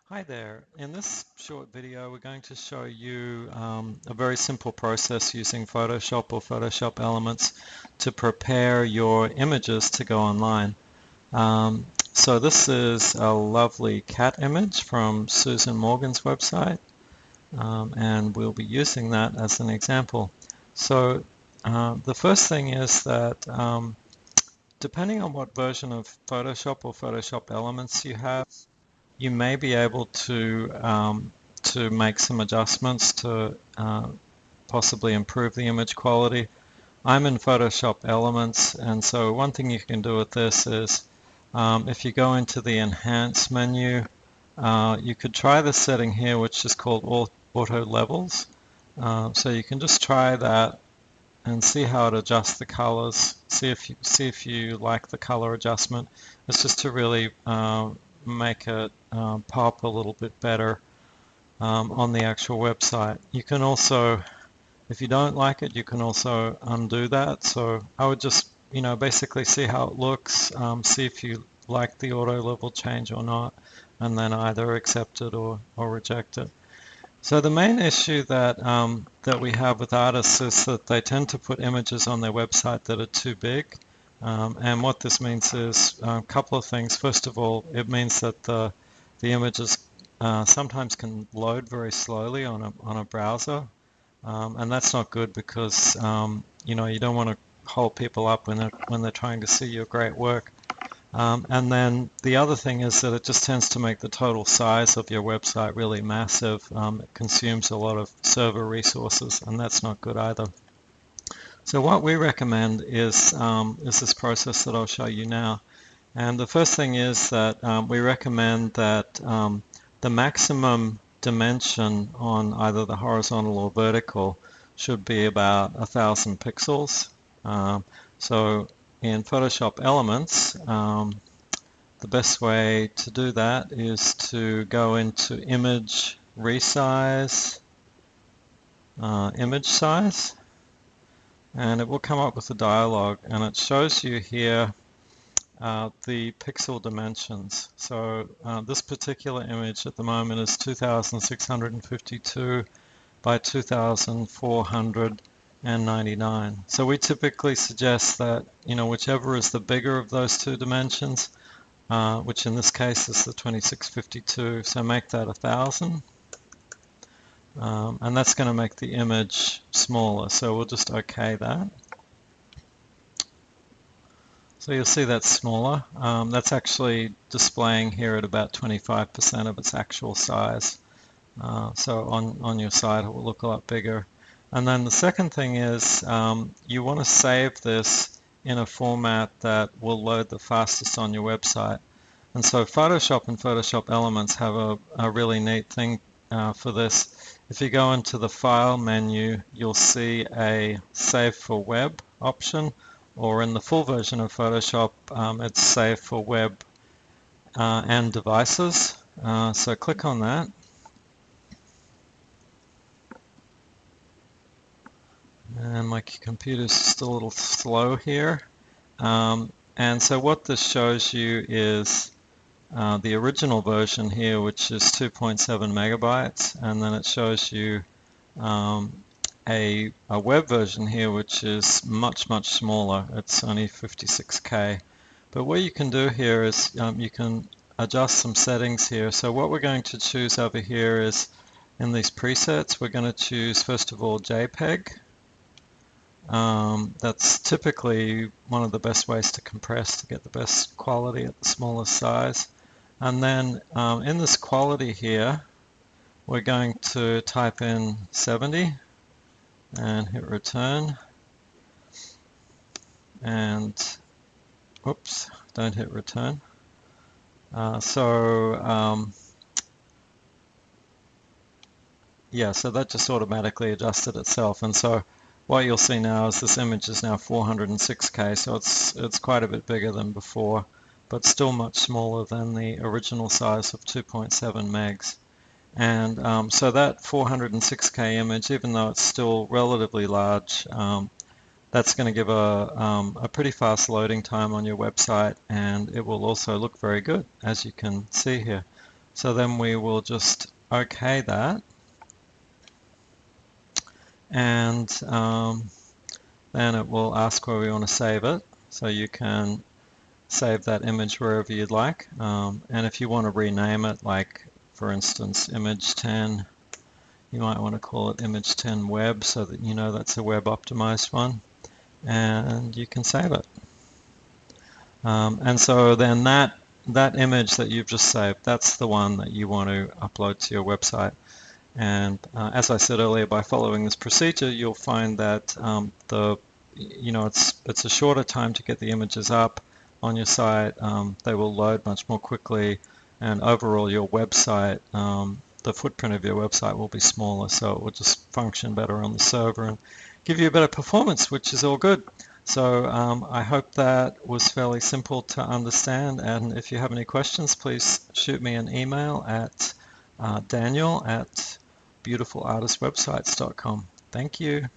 Hi there. In this short video, we're going to show you a very simple process using Photoshop or Photoshop Elements to prepare your images to go online. So this is a lovely cat image from Susan Morgan's website, and we'll be using that as an example. So the first thing is that depending on what version of Photoshop or Photoshop Elements you have, you may be able to make some adjustments to possibly improve the image quality. I'm in Photoshop Elements, and so one thing you can do with this is if you go into the Enhance menu, you could try the setting here, which is called Auto Levels. So you can just try that and see how it adjusts the colors. See if you like the color adjustment. It's just to really make it pop a little bit better on the actual website. You can also, if you don't like it, you can also undo that. So I would just, basically see how it looks, see if you like the auto level change or not, and then either accept it or reject it. So the main issue that we have with artists is that they tend to put images on their website that are too big. And what this means is a couple of things. First of all, it means that the images sometimes can load very slowly on a browser, and that's not good because you don't want to hold people up when they're trying to see your great work. And then the other thing is that it just tends to make the total size of your website really massive. It consumes a lot of server resources, and that's not good either. So what we recommend is this process that I'll show you now. And the first thing is that we recommend that the maximum dimension on either the horizontal or vertical should be about 1,000 pixels. So in Photoshop Elements, the best way to do that is to go into Image Resize, Image Size, and it will come up with a dialog, and it shows you here the pixel dimensions. So this particular image at the moment is 2,652 by 2,499. So we typically suggest that, whichever is the bigger of those two dimensions, which in this case is the 2652, so make that 1,000. And that's going to make the image smaller, so we'll just OK that. So you'll see that's smaller. That's actually displaying here at about 25% of its actual size. So on your site it will look a lot bigger. And then the second thing is you want to save this in a format that will load the fastest on your website. And so Photoshop and Photoshop Elements have a really neat thing for this. If you go into the File menu, you'll see a Save for Web option, or in the full version of Photoshop, it's Save for Web and Devices. So click on that. And my computer's still a little slow here. And so what this shows you is the original version here, which is 2.7 megabytes, and then it shows you a web version here, which is much, much smaller. It's only 56K. But what you can do here is you can adjust some settings here. So what we're going to choose over here is in these presets, we're going to choose, first of all, JPEG. That's typically one of the best ways to compress to get the best quality at the smallest size. And then in this quality here, we're going to type in 70 and hit return. And oops, don't hit return. Yeah, so that just automatically adjusted itself. And so what you'll see now is this image is now 406K, so it's quite a bit bigger than before, but still much smaller than the original size of 2.7 megs. And so that 406K image, even though it's still relatively large, that's going to give a pretty fast loading time on your website, and it will also look very good, as you can see here. So then we will just OK that, and then it will ask where we want to save it. So you can save that image wherever you'd like, and if you want to rename it, like for instance image 10, you might want to call it image 10 web, so that you know that's a web optimized one, and you can save it. And so then that image that you've just saved, that's the one that you want to upload to your website. And as I said earlier, by following this procedure, you'll find that it's a shorter time to get the images up on your site. They will load much more quickly, and overall your website, the footprint of your website will be smaller, so it will just function better on the server and give you a better performance, which is all good. So I hope that was fairly simple to understand, and if you have any questions, please shoot me an email at daniel@beautifulartistwebsites.com. Thank you.